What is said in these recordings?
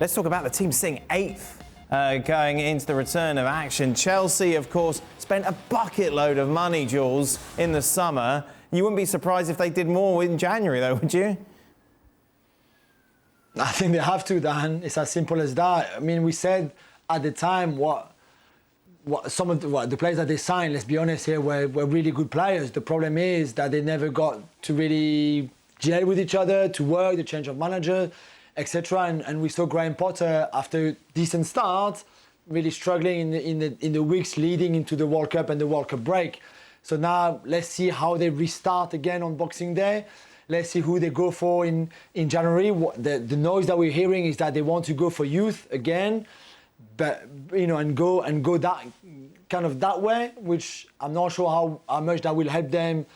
Let's talk about the team sitting 8th going into the return of action. Chelsea, of course, spent a bucket load of money, Jules, in the summer. You wouldn't be surprised if they did more in January, though, would you? I think they have to, Dan. It's as simple as that. I mean, we said at the time what some of the players that they signed, let's be honest here, were really good players. The problem is that they never got to really gel with each other, to work, the change of manager, etc. And we saw Graham Potter, after a decent start, really struggling in the weeks leading into the World Cup and the World Cup break. So now let's see how they restart again on Boxing Day. Let's see who they go for in January. The noise that we're hearing is that they want to go for youth again, but and go that kind of that way, which I'm not sure how much that will help them,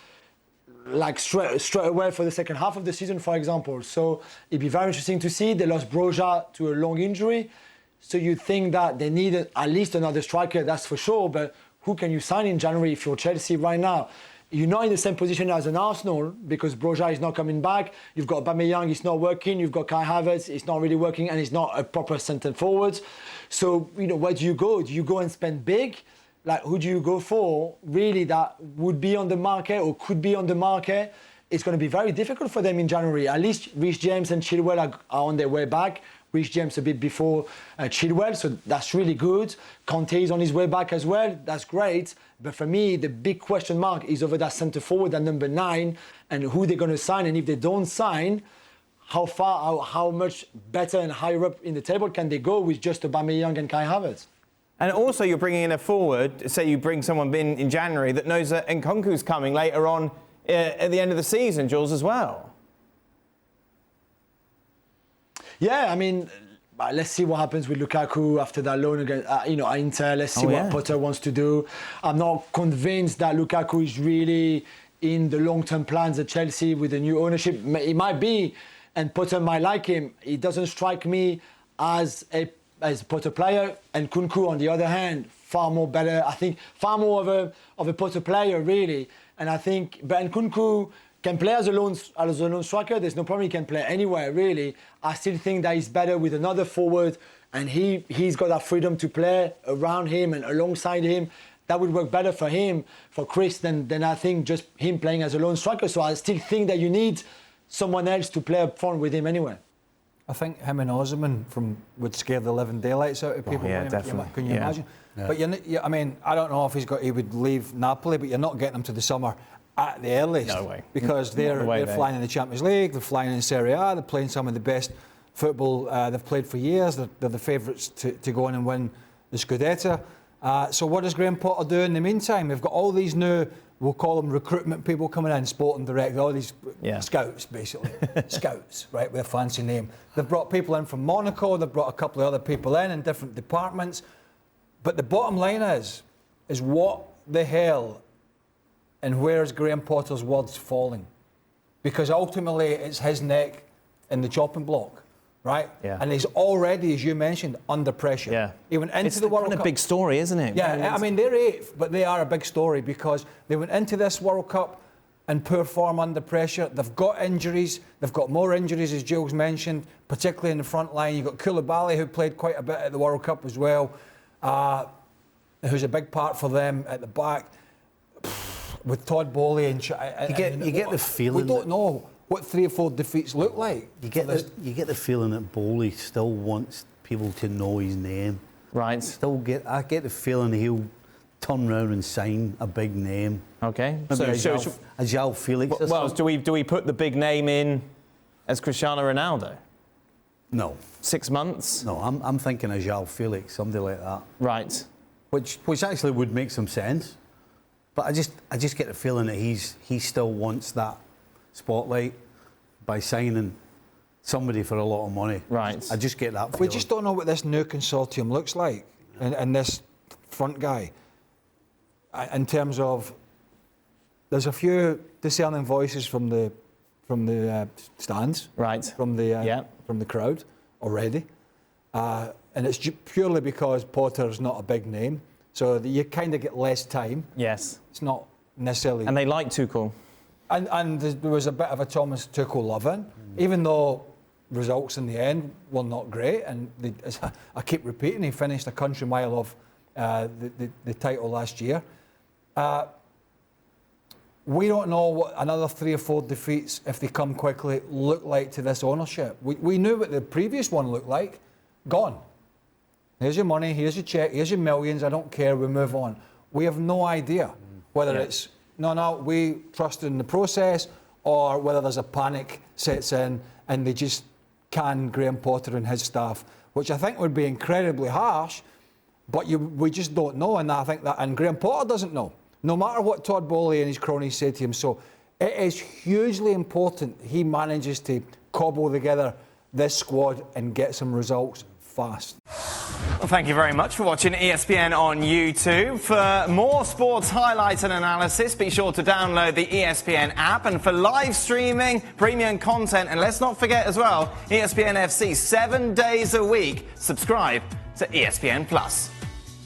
like straight away for the second half of the season, for example. So it'd be very interesting to see. They lost Broja to a long injury, so you think that they need at least another striker, that's for sure. But who can you sign in January if you're Chelsea right now? You're not in the same position as an Arsenal because Broja is not coming back. You've got Aubameyang, it's not working. You've got Kai Havertz, it's not really working, and he's not a proper centre forward. So, where do you go? Do you go and spend big? Like, who do you go for, really, that would be on the market or could be on the market? It's going to be very difficult for them in January. At least Reece James and Chilwell are on their way back. Reece James a bit before Chilwell, so that's really good. Conte is on his way back as well. That's great. But for me, the big question mark is over that centre forward, that number 9, and who they're going to sign. And if they don't sign, how much better and higher up in the table can they go with just Aubameyang and Kai Havertz? And also, you're bringing in a forward, say you bring someone in January that knows that Nkunku's coming later on at the end of the season, Jules, as well. Yeah, I mean, let's see what happens with Lukaku after that loan against, Inter. Let's see what Potter wants to do. I'm not convinced that Lukaku is really in the long-term plans at Chelsea with the new ownership. It might be, and Potter might like him. He doesn't strike me as a Potter player, and Nkunku, on the other hand, far more better. I think far more of a Potter player, really. And I think, but Nkunku can play as a lone striker. There's no problem. He can play anywhere, really. I still think that he's better with another forward, and he's got that freedom to play around him and alongside him. That would work better for him, for Chris, than I think just him playing as a lone striker. So I still think that you need someone else to play up front with him anyway. I think him and Osimhen would scare the living daylights out of people. Oh, yeah, definitely. Can you imagine? Yeah. But I mean, I don't know if he would leave Napoli, but you're not getting him to the summer at the earliest. No way. Because they're flying in the Champions League, they're flying in Serie A, they're playing some of the best football they've played for years. They're the favourites to go on and win the Scudetto. So what does Graham Potter do in the meantime? They've got all these new, we'll call them recruitment people coming in, sporting director, all these scouts, basically. Scouts, right, with a fancy name. They've brought people in from Monaco, they've brought a couple of other people in different departments. But the bottom line is what the hell and where's Graham Potter's words falling? Because ultimately it's his neck in the chopping block, right? Yeah. And he's already, as you mentioned, under pressure. Yeah. He went into the World Cup. It's a big story, isn't it? Yeah, I mean, they're 8th, but they are a big story because they went into this World Cup in poor form under pressure. They've got injuries. They've got more injuries, as Jules mentioned, particularly in the front line. You've got Koulibaly, who played quite a bit at the World Cup as well, who's a big part for them at the back. With Todd Boehly and you get the feeling we don't know what 3 or 4 defeats look like. You get the feeling that Boehly still wants people to know his name. Right. I get the feeling he'll turn around and sign a big name. Okay. Maybe a João Felix. Well, do we put the big name in as Cristiano Ronaldo? No. 6 months? No, I'm thinking of João Felix, somebody like that. Right. Which actually would make some sense. But I just get the feeling that he still wants that spotlight by signing somebody for a lot of money. Right. I just get that feeling. We just don't know what this new consortium looks like, and this front guy. In terms of, there's a few discerning voices from the stands, right? From the crowd already, and it's purely because Potter's not a big name. So you kind of get less time. Yes. It's not necessarily... And they like Tuchel. And there was a bit of a Thomas Tuchel loving, even though results in the end were not great, and as I keep repeating, he finished a country mile off the title last year. We don't know what another 3 or 4 defeats, if they come quickly, look like to this ownership. We knew what the previous one looked like. Gone. Here's your money, here's your cheque, here's your millions, I don't care, we move on. We have no idea whether it's, no, we trust in the process, or whether there's a panic sets in and they just can Graham Potter and his staff, which I think would be incredibly harsh, but we just don't know, and I think that, and Graham Potter doesn't know, no matter what Todd Boehly and his cronies say to him. So it is hugely important he manages to cobble together this squad and get some results fast. Well, thank you very much for watching ESPN on YouTube. For more sports highlights and analysis, be sure to download the ESPN app. And for live streaming, premium content, and let's not forget as well, ESPN FC 7 days a week. Subscribe to ESPN Plus.